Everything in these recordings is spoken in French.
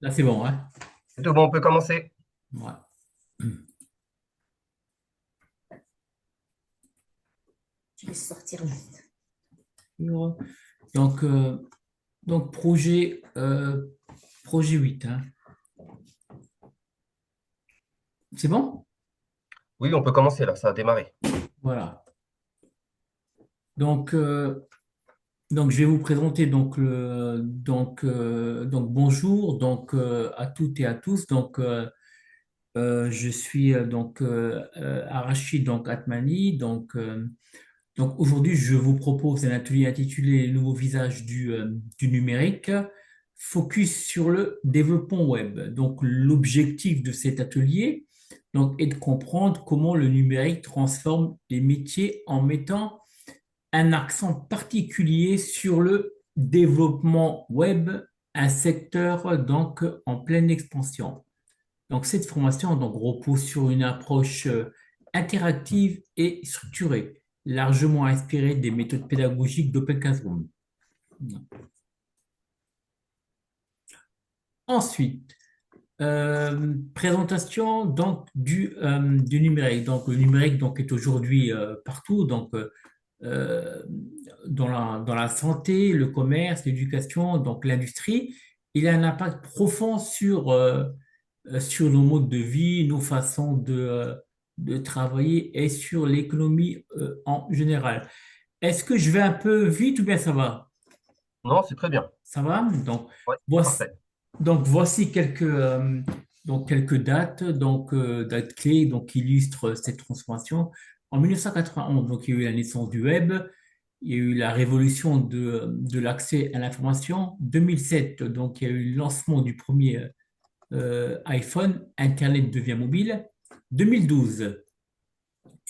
Là, c'est bon, hein? C'est tout bon, on peut commencer. Ouais. Je vais sortir vite. Donc, euh, donc projet 8, hein. C'est bon? Oui, on peut commencer là, ça a démarré. Voilà. Donc, euh, donc, je vais vous présenter donc bonjour à toutes et à tous. Je suis Arachid donc Atmani. Donc aujourd'hui, je vous propose un atelier intitulé Les nouveaux visages du numérique, focus sur le développement web. Donc l'objectif de cet atelier est de comprendre comment le numérique transforme les métiers en mettant un accent particulier sur le développement web, un secteur en pleine expansion. Donc, cette formation repose sur une approche interactive et structurée, largement inspirée des méthodes pédagogiques d'Open Classroom. Ensuite, présentation du numérique. Donc, le numérique est aujourd'hui partout, euh, dans la santé, le commerce, l'éducation, donc l'industrie. Il a un impact profond sur nos modes de vie, nos façons de travailler et sur l'économie en général. Est-ce que je vais un peu vite ou bien ça va? Non, c'est très bien. Ça va? Ouais, Voici, parfait. voici quelques dates, dates clés qui illustrent cette transformation. En 1991, il y a eu la naissance du web, il y a eu la révolution de l'accès à l'information. 2007, il y a eu le lancement du premier iPhone, Internet devient mobile. 2012,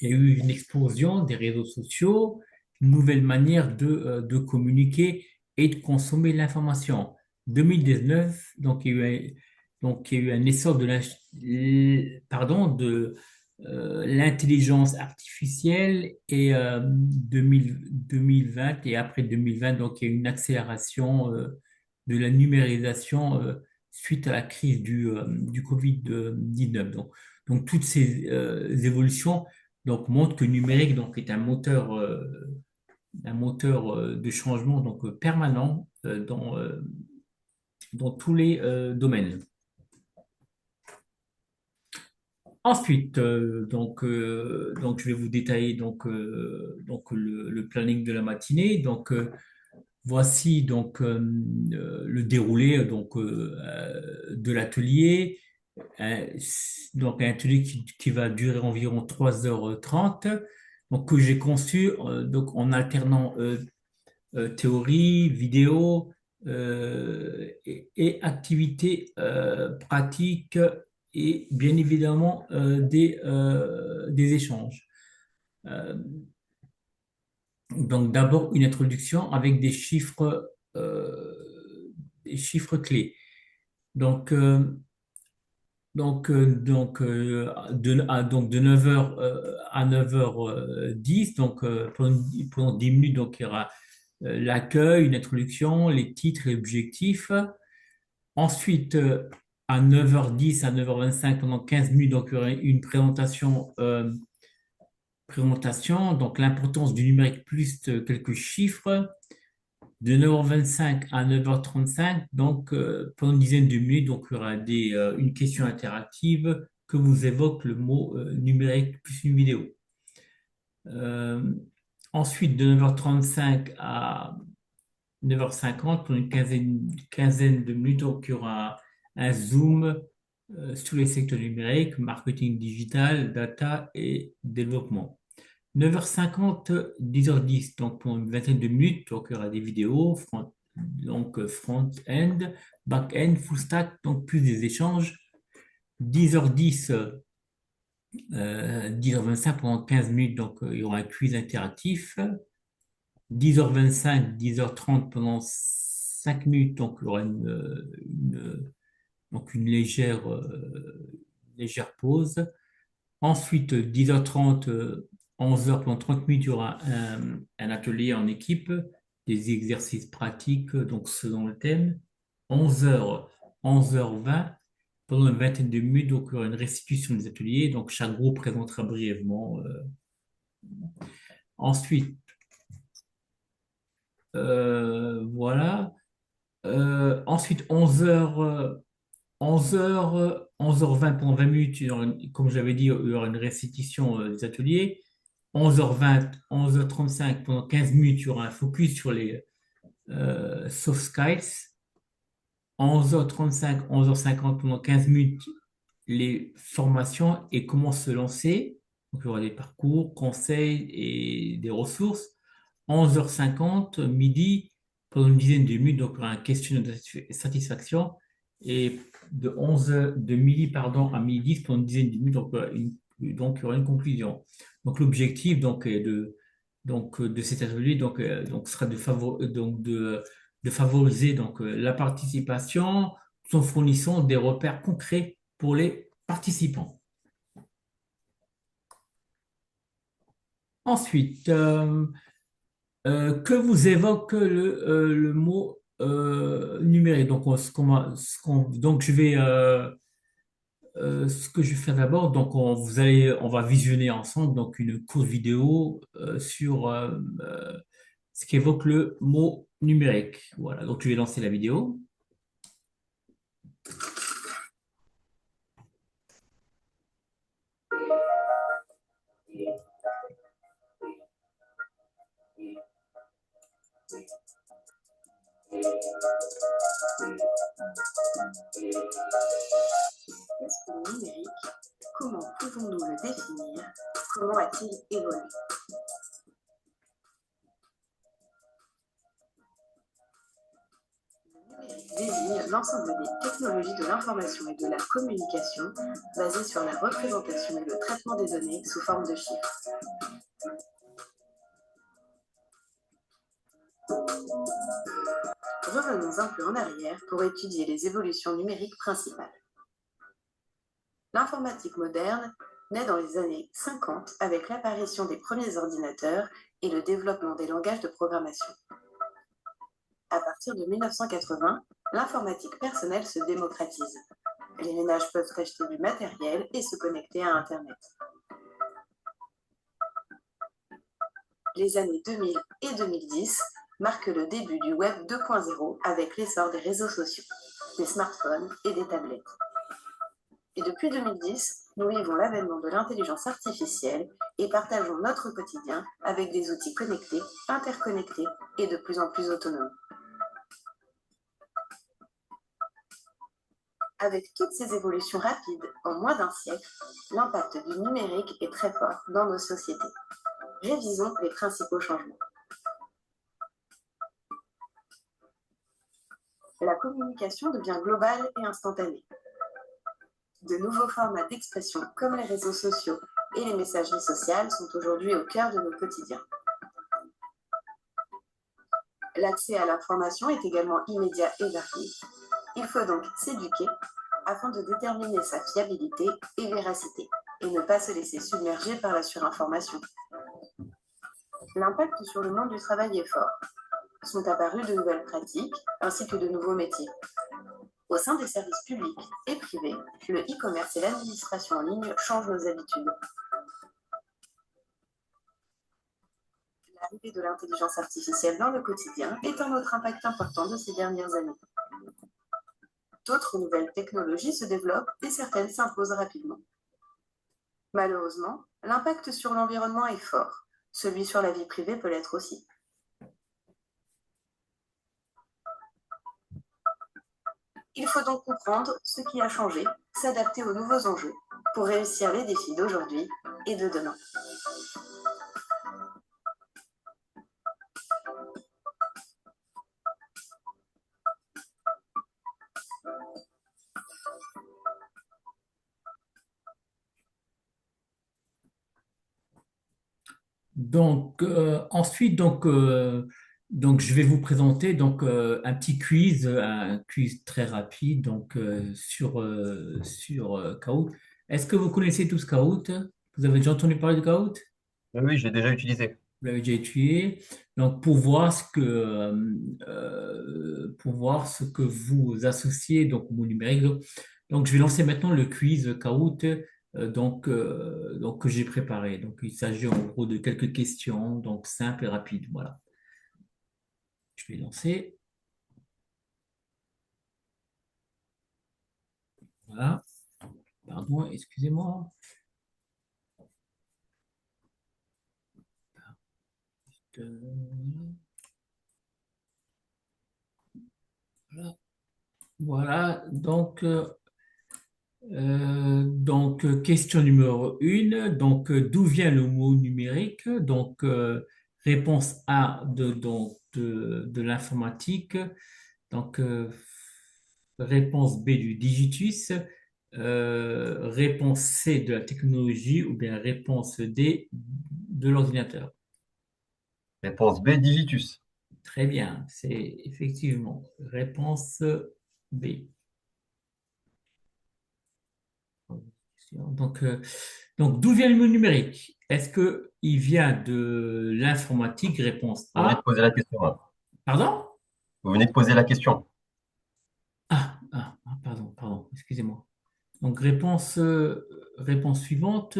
il y a eu une explosion des réseaux sociaux, une nouvelle manière de communiquer et de consommer l'information. 2019, il y a eu un essor de l'intelligence artificielle et 2020 et après 2020, il y a eu une accélération de la numérisation suite à la crise du Covid-19. Toutes ces évolutions montrent que le numérique est un moteur de changement permanent dans tous les domaines. Ensuite, je vais vous détailler le planning de la matinée. Voici le déroulé de l'atelier. Euh, un atelier qui va durer environ 3h30, que j'ai conçu en alternant théorie, vidéo et activités pratiques et bien évidemment des échanges. Euh, D'abord une introduction avec des chiffres clés. Donc, euh, de 9h à 9h10, pendant 10 minutes, il y aura l'accueil, une introduction, les titres, les objectifs. Ensuite, à 9h10 à 9h25, pendant 15 minutes, il y aura une présentation, l'importance du numérique plus quelques chiffres. De 9h25 à 9h35, pendant une dizaine de minutes, il y aura une question interactive que vous évoque le mot numérique plus une vidéo. Euh, Ensuite, de 9h35 à 9h50, pour une quinzaine de minutes, il y aura un zoom sur les secteurs numériques, marketing digital, data et développement. 9h50, 10h10, pour une vingtaine de minutes, il y aura des vidéos, front-end, back-end, full stack, plus des échanges. 10h10, 10h25 pendant 15 minutes, il y aura un quiz interactif. 10h25, 10h30 pendant 5 minutes, il y aura une légère pause. Ensuite, 10h30, 11h, pendant 30 minutes, il y aura un atelier en équipe, des exercices pratiques, selon le thème. 11h, 11h20, pendant une vingtaine de minutes, donc il y aura une restitution des ateliers. Donc chaque groupe présentera brièvement. Ensuite, voilà. Ensuite, 11h20 pendant 20 minutes, comme j'avais dit, il y aura une restitution des ateliers. 11h20, 11h35 pendant 15 minutes, il y aura un focus sur les soft skills. 11h35, 11h50 pendant 15 minutes, les formations et comment se lancer. Donc, il y aura des parcours, conseils et des ressources. 11h50, midi, pendant une dizaine de minutes, donc il y aura un questionnaire de satisfaction. Et de midi pardon, à midi 10 pendant une dizaine de minutes, donc il y aura une conclusion. Donc l'objectif de cet atelier sera de favoriser la participation tout en fournissant des repères concrets pour les participants. Ensuite, que vous évoque le mot numérique? Donc, ce que je vais faire d'abord, on va visionner ensemble donc une courte vidéo sur ce qu'évoque le mot numérique. Voilà, donc je vais lancer la vidéo. Qu'est-ce que le numérique? Comment pouvons-nous le définir? Comment a-t-il évolué? Le numérique désigne l'ensemble des technologies de l'information et de la communication basées sur la représentation et le traitement des données sous forme de chiffres. Revenons un peu en arrière pour étudier les évolutions numériques principales. L'informatique moderne naît dans les années 50 avec l'apparition des premiers ordinateurs et le développement des langages de programmation. À partir de 1980, l'informatique personnelle se démocratise. Les ménages peuvent acheter du matériel et se connecter à Internet. Les années 2000 et 2010 marquent le début du Web 2.0 avec l'essor des réseaux sociaux, des smartphones et des tablettes. Et depuis 2010, nous vivons l'avènement de l'intelligence artificielle et partageons notre quotidien avec des outils connectés, interconnectés et de plus en plus autonomes. Avec toutes ces évolutions rapides en moins d'un siècle, l'impact du numérique est très fort dans nos sociétés. Révisons les principaux changements. La communication devient globale et instantanée. De nouveaux formats d'expression comme les réseaux sociaux et les messageries sociales sont aujourd'hui au cœur de nos quotidiens. L'accès à l'information est également immédiat et varié. Il faut donc s'éduquer afin de déterminer sa fiabilité et véracité et ne pas se laisser submerger par la surinformation. L'impact sur le monde du travail est fort. Sont apparues de nouvelles pratiques ainsi que de nouveaux métiers. Au sein des services publics et privés, le e-commerce et l'administration en ligne changent nos habitudes. L'arrivée de l'intelligence artificielle dans le quotidien est un autre impact important de ces dernières années. D'autres nouvelles technologies se développent et certaines s'imposent rapidement. Malheureusement, l'impact sur l'environnement est fort. Celui sur la vie privée peut l'être aussi. Il faut donc comprendre ce qui a changé, s'adapter aux nouveaux enjeux pour réussir les défis d'aujourd'hui et de demain. Ensuite, je vais vous présenter un petit quiz, un quiz très rapide sur Kahoot. Est-ce que vous connaissez tous Kahoot? Vous avez déjà entendu parler de Kahoot? Oui, je l'ai déjà utilisé. l'avez déjà étudié. Donc, pour voir pour voir ce que vous associez donc, au mot numérique. Donc, je vais lancer maintenant le quiz Kahoot que j'ai préparé. Donc, il s'agit en gros de quelques questions, donc simples et rapides. Voilà. Je vais lancer. Voilà. Pardon, excusez-moi. Voilà. Voilà. Question numéro 1. D'où vient le mot numérique? Réponse A de l'informatique. Donc, réponse B du digitus. Réponse C de la technologie ou bien réponse D de l'ordinateur. Réponse B, digitus. Très bien, c'est effectivement réponse B. Donc, euh, d'où vient le mot numérique? Est-ce que il vient de l'informatique? Réponse Vous venez de A. poser la question, hein. Pardon? Vous venez de poser la question. Pardon, excusez-moi. Donc, réponse suivante.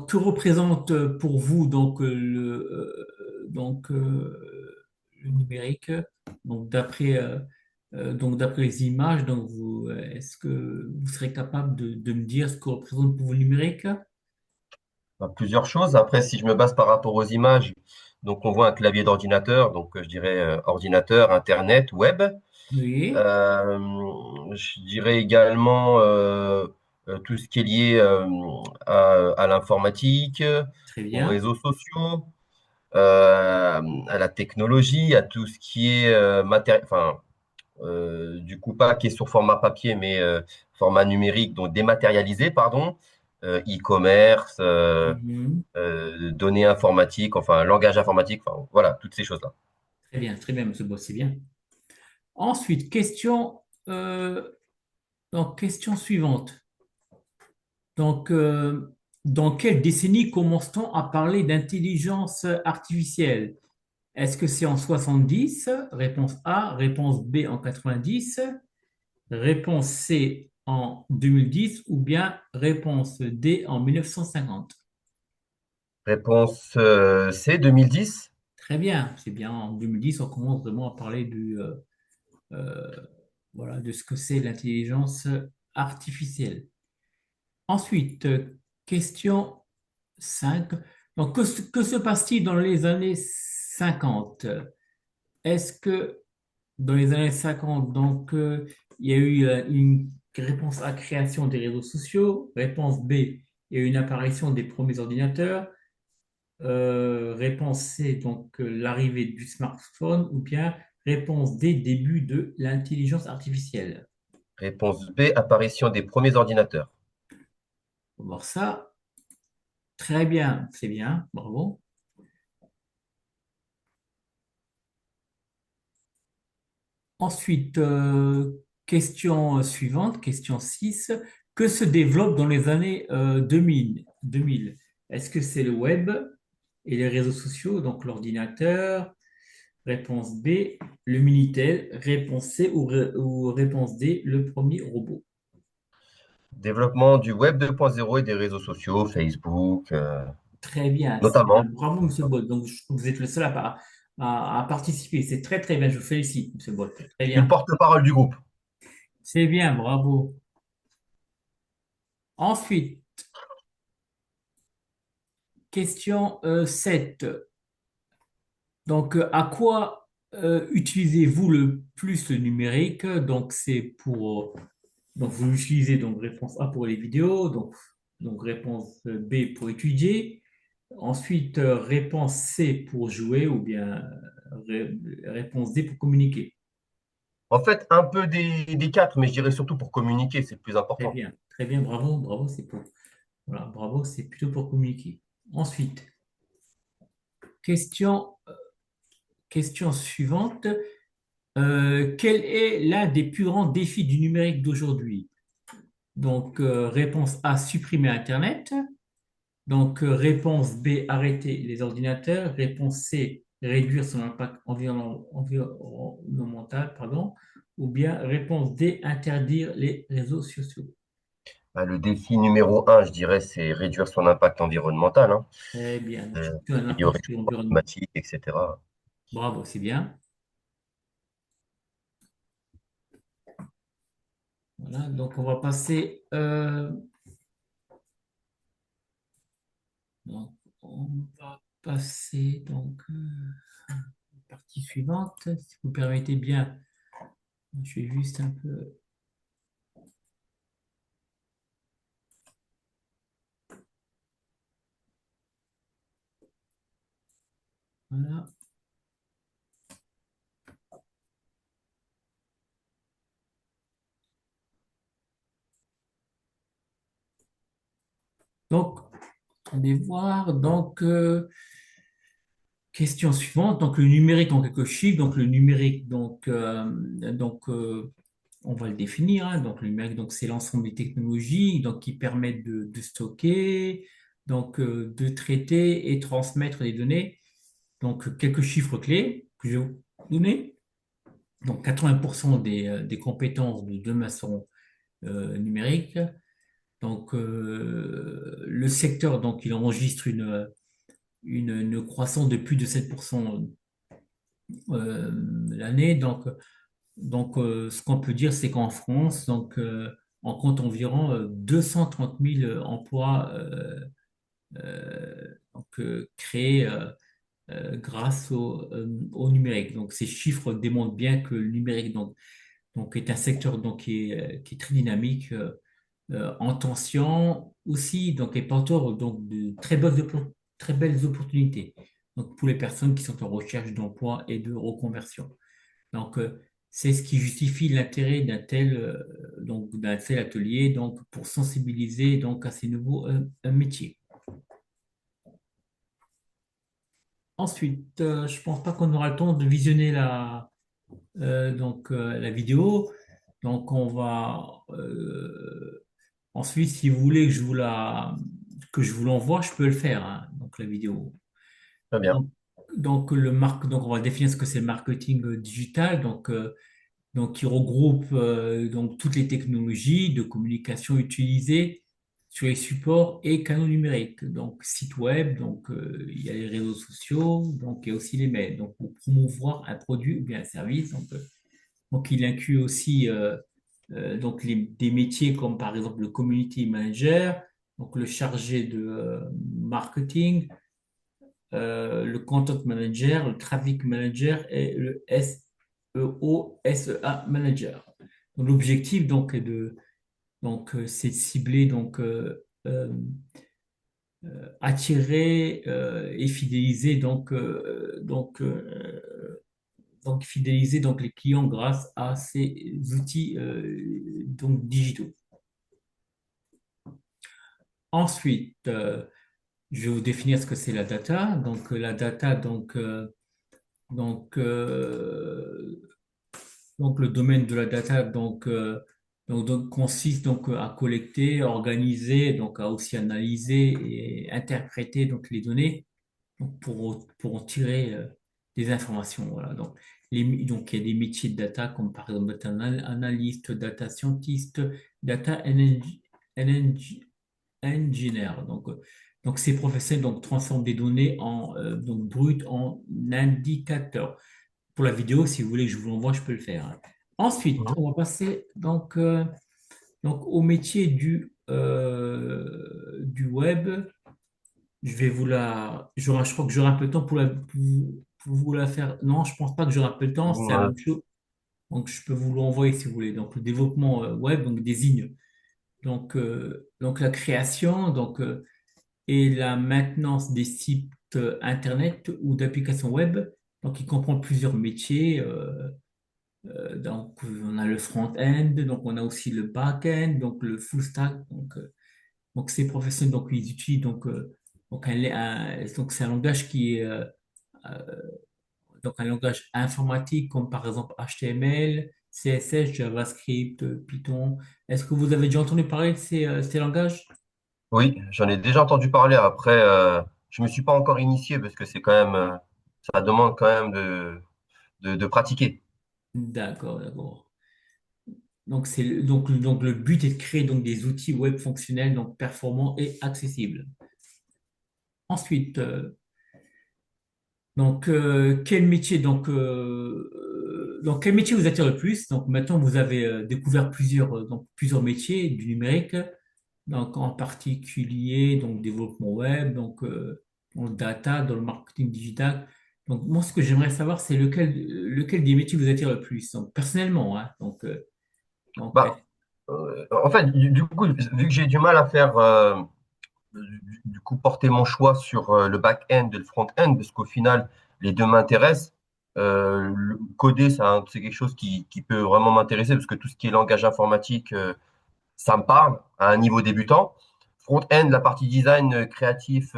Que représente pour vous le numérique? Donc, d'après les images, est-ce que vous serez capable de me dire ce que représente pour vous le numérique? Bah, plusieurs choses. Après, si je me base par rapport aux images, donc on voit un clavier d'ordinateur, donc je dirais ordinateur, Internet, web. Oui, Euh, je dirais également tout ce qui est lié à l'informatique, très aux bien. réseaux sociaux, à la technologie, à tout ce qui est enfin, du coup pas qui est sur format papier, mais format numérique, donc dématérialisé, pardon, e-commerce, Mhm. données informatiques, enfin langage informatique, enfin voilà, toutes ces choses-là. Très bien, monsieur Boss, c'est bien. Ensuite, euh, question suivante. Donc, euh, dans quelle décennie commence-t-on à parler d'intelligence artificielle? Est-ce que c'est en 70? Réponse A. Réponse B en 90. Réponse C en 2010 ou bien réponse D en 1950. Réponse C, 2010. Très bien, c'est bien. En 2010, on commence vraiment à parler euh, voilà, de ce que c'est l'intelligence artificielle. Ensuite, question 5. Donc, que se passe-t-il dans les années 50? Est-ce que dans les années 50, il y a eu une réponse à la création des réseaux sociaux? Réponse B, il y a eu une apparition des premiers ordinateurs. Réponse C, l'arrivée du smartphone. Ou bien réponse D, début de l'intelligence artificielle. Réponse B, apparition des premiers ordinateurs. On va voir ça. Très bien, c'est bien, bravo. Ensuite, question suivante, question 6. Que se développe dans les années 2000? Est-ce que c'est le web et les réseaux sociaux, donc l'ordinateur? Réponse B, le Minitel. Réponse C ou réponse D, le premier robot. Développement du web 2.0 et des réseaux sociaux, Facebook, Très bien, c'est bien. notamment. Bravo, Monsieur Boll. Donc, vous êtes le seul à participer. C'est très, très bien. Je vous félicite, Monsieur Boll. Très Je suis le bien. porte-parole du groupe. C'est bien, bravo. Ensuite, question 7. À quoi utilisez-vous le plus le numérique? Vous utilisez réponse A pour les vidéos, réponse B pour étudier. Ensuite, réponse C pour jouer ou bien réponse D pour communiquer. En fait, un peu des quatre, mais je dirais surtout pour communiquer, c'est le plus important. Très bien, bravo, voilà, bravo, c'est plutôt pour communiquer. Ensuite, question, question suivante. Quel est l'un des plus grands défis du numérique d'aujourd'hui? Réponse A, supprimer Internet. Donc, réponse B, arrêter les ordinateurs. Réponse C, réduire son impact environnemental, pardon. Ou bien réponse D, interdire les réseaux sociaux. Bah, le défi numéro un, je dirais, c'est réduire son impact environnemental, hein. Très bien. Donc, Euh, surtout un Améliorer impact le sur changement l'environnement. climatique, etc. Bravo, c'est bien. Voilà, donc on va passer. Donc, on va passer à la partie suivante. Si vous permettez bien, je vais juste un peu. Voilà. Donc, allez voir. Donc, question suivante. Donc, le numérique en quelques chiffres. Donc, le numérique, on va le définir, hein. Donc, le numérique, donc, c'est l'ensemble des technologies donc, qui permettent de stocker, de traiter et transmettre des données. Donc, quelques chiffres clés que je vais vous donner. Donc, 80% des compétences de demain seront numériques. Donc, le secteur, donc, il enregistre une croissance de plus de 7% l'année. Ce qu'on peut dire, c'est qu'en France, on compte environ 230 000 emplois créés grâce au numérique. Donc, ces chiffres démontrent bien que le numérique est un secteur qui est très dynamique, en tension aussi, donc est porteur de très belles opportunités donc, pour les personnes qui sont en recherche d'emploi et de reconversion. Donc, c'est ce qui justifie l'intérêt d'un tel atelier donc, pour sensibiliser donc, à ces nouveaux métiers. Ensuite, je pense pas qu'on aura le temps de visionner la vidéo. Donc, on va ensuite, si vous voulez que je vous l'envoie, je peux le faire, hein, donc la vidéo. Très bien. Donc, donc on va définir ce que c'est le marketing digital. Qui regroupe toutes les technologies de communication utilisées sur les supports et canaux numériques. Donc, site web, il y a les réseaux sociaux, donc il y a aussi les mails. Donc, pour promouvoir un produit ou bien un service. Il inclut aussi des métiers comme par exemple le community manager, donc le chargé de marketing, le content manager, le traffic manager et le SEO, SEA manager. Donc, l'objectif c'est de cibler attirer et fidéliser fidéliser les clients grâce à ces outils digitaux. Ensuite, je vais vous définir ce que c'est la data. La data, le domaine de la data consiste à collecter, organiser, à aussi analyser et interpréter les données pour en tirer des informations. Voilà. Il y a des métiers de data comme par exemple data analyst, data scientist, data engineer. Ces professionnels transforment des données brutes en indicateurs. Pour la vidéo, si vous voulez que je vous l'envoie, je peux le faire, hein. Ensuite, Mhm. on va passer au métier du web. Je crois que j'aurai un peu de temps pour vous la faire. Non, je pense pas que j'aurai un peu de temps, c'est la Ouais. même chose. Donc, je peux vous l'envoyer si vous voulez. Donc, le développement web désigne la création et la maintenance des sites Internet ou d'applications web. Donc, il comprend plusieurs métiers. On a le front-end, donc on a aussi le back-end, donc le full stack. Ces professionnels, ils utilisent c'est un langage qui est un langage informatique comme par exemple HTML, CSS, JavaScript, Python. Est-ce que vous avez déjà entendu parler de ces langages? Oui, j'en ai déjà entendu parler. Après, je me suis pas encore initié parce que c'est quand même, ça demande quand même de pratiquer. D'accord, d'accord. Donc, donc le but est de créer donc des outils web fonctionnels, donc performants et accessibles. Ensuite, quel métier donc quel métier vous attire le plus? Donc maintenant vous avez découvert plusieurs métiers du numérique, donc en particulier donc développement web, dans le data, dans le marketing digital. Donc moi ce que j'aimerais savoir c'est lequel des métiers vous attire le plus. Donc personnellement, hein, donc Bah, en fait, du coup, vu que j'ai du mal à faire, du coup, porter mon choix sur le back-end et le front-end, parce qu'au final, les deux m'intéressent. Coder, c'est quelque chose qui peut vraiment m'intéresser, parce que tout ce qui est langage informatique, ça me parle à un niveau débutant. Front-end, la partie design créatif,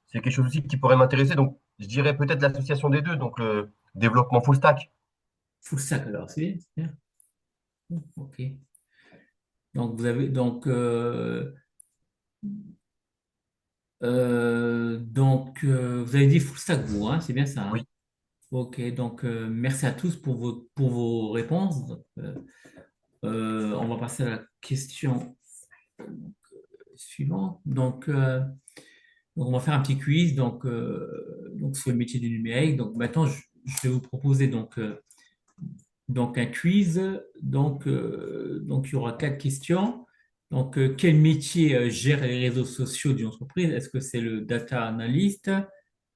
c'est quelque chose aussi qui pourrait m'intéresser. Donc, je dirais peut-être l'association des deux, donc le développement full stack. full stack alors c'est bien, c'est bien. Ok. Donc vous avez dit full stack vous, hein, c'est bien ça, Oui. hein? Ok, merci à tous pour vos réponses. On va passer à la question suivante. On va faire un petit quiz donc sur le métier du numérique. Donc maintenant, je vais vous proposer donc un quiz. Donc il y aura quatre questions. Quel métier gère les réseaux sociaux d'une entreprise? Est-ce que c'est le data analyst,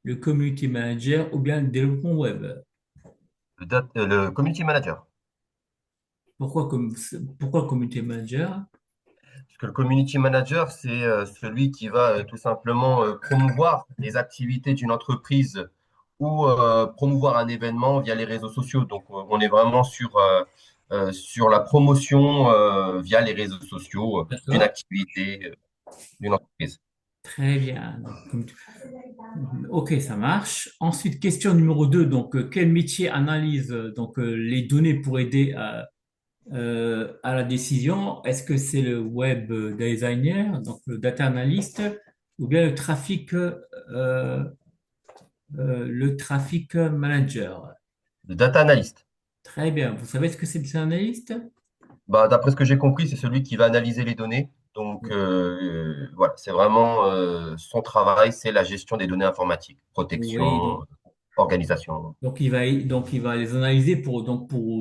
le community manager ou bien le développement web? Le community manager. Pourquoi, pourquoi community manager? Parce que le community manager, c'est celui qui va tout simplement promouvoir les activités d'une entreprise ou promouvoir un événement via les réseaux sociaux. Donc, on est vraiment sur la promotion via les réseaux sociaux d'une D'accord? activité, d'une entreprise. Très bien. Ok, ça marche. Ensuite, question numéro 2. Quel métier analyse les données pour aider à la décision? Est-ce que c'est le web designer, donc le data analyst, ou bien le trafic manager? Le data analyst. Très bien. Vous savez ce que c'est le data analyst? Bah, d'après ce que j'ai compris, c'est celui qui va analyser les données. Donc, voilà, c'est vraiment son travail, c'est la gestion des données informatiques, Oui, protection, organisation. donc il va les analyser pour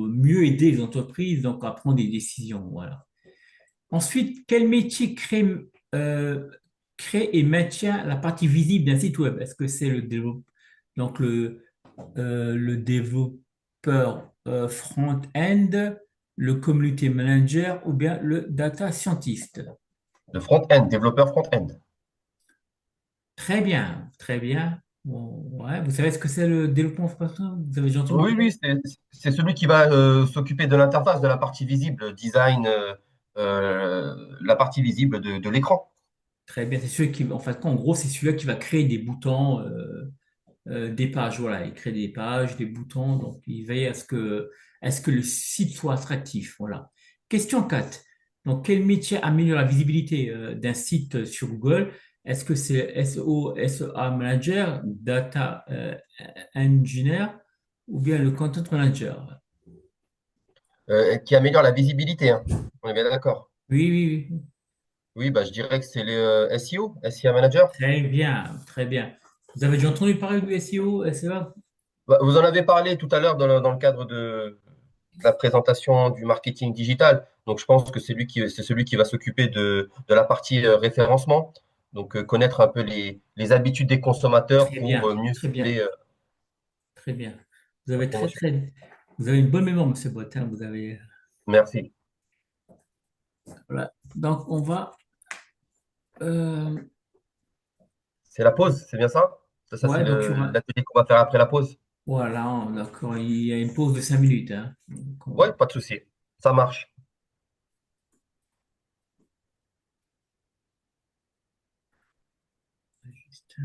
mieux aider les entreprises à prendre des décisions. Voilà. Ensuite, quel métier euh, crée et maintient la partie visible d'un site web? Est-ce que c'est donc le développeur front-end, le community manager ou bien le data scientist? Le front-end, développeur front-end. Très bien, très bien. Bon, ouais, vous savez ce que c'est le développement front-end? Vous avez déjà entendu Oui, parler? oui, c'est celui qui va s'occuper de l'interface, de la partie visible, design, la partie visible de l'écran. Très bien, c'est celui qui, en fait, en gros, c'est celui-là qui va créer des boutons. Des pages, voilà, il crée des pages, des boutons, donc il veille à ce que le site soit attractif, voilà. Question 4. Donc, quel métier améliore la visibilité d'un site sur Google? Est-ce que c'est SEO, SEA manager, data engineer ou bien le content manager? Qui améliore la visibilité, hein. On est bien d'accord. Oui, oui, oui. Oui, bah, je dirais que c'est le SEO, SEA Manager. Très bien, très bien. Vous avez déjà entendu parler du SEO, SEA? Bah, vous en avez parlé tout à l'heure dans le cadre de la présentation du marketing digital. Donc, je pense que c'est celui qui va s'occuper de la partie référencement. Donc, connaître un peu les habitudes des consommateurs Très pour bien, mieux très bien, cibler très bien. Vous la avez promotion. vous avez une bonne mémoire, Monsieur Botin. Vous avez, Merci. voilà. Donc, on va, euh, C'est la pause, c'est bien ça? Ça, c'est ouais, donc il y aura, l'atelier qu'on va faire après la pause. voilà, d'accord, il y a une pause de 5 minutes, hein. Donc, Ouais, pas de souci. Ça marche. juste,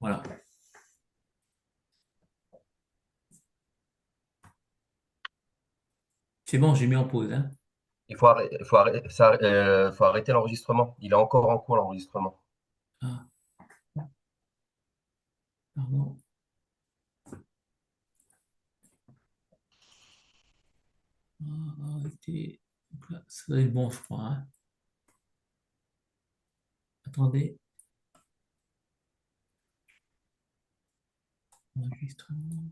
voilà. C'est bon, j'ai mis en pause, hein. faut arrêter l'enregistrement. Il est encore en cours, l'enregistrement. Ah, pardon. Arrêtez. Donc là, ça doit être bon, je crois, hein. Attendez. Enregistrement.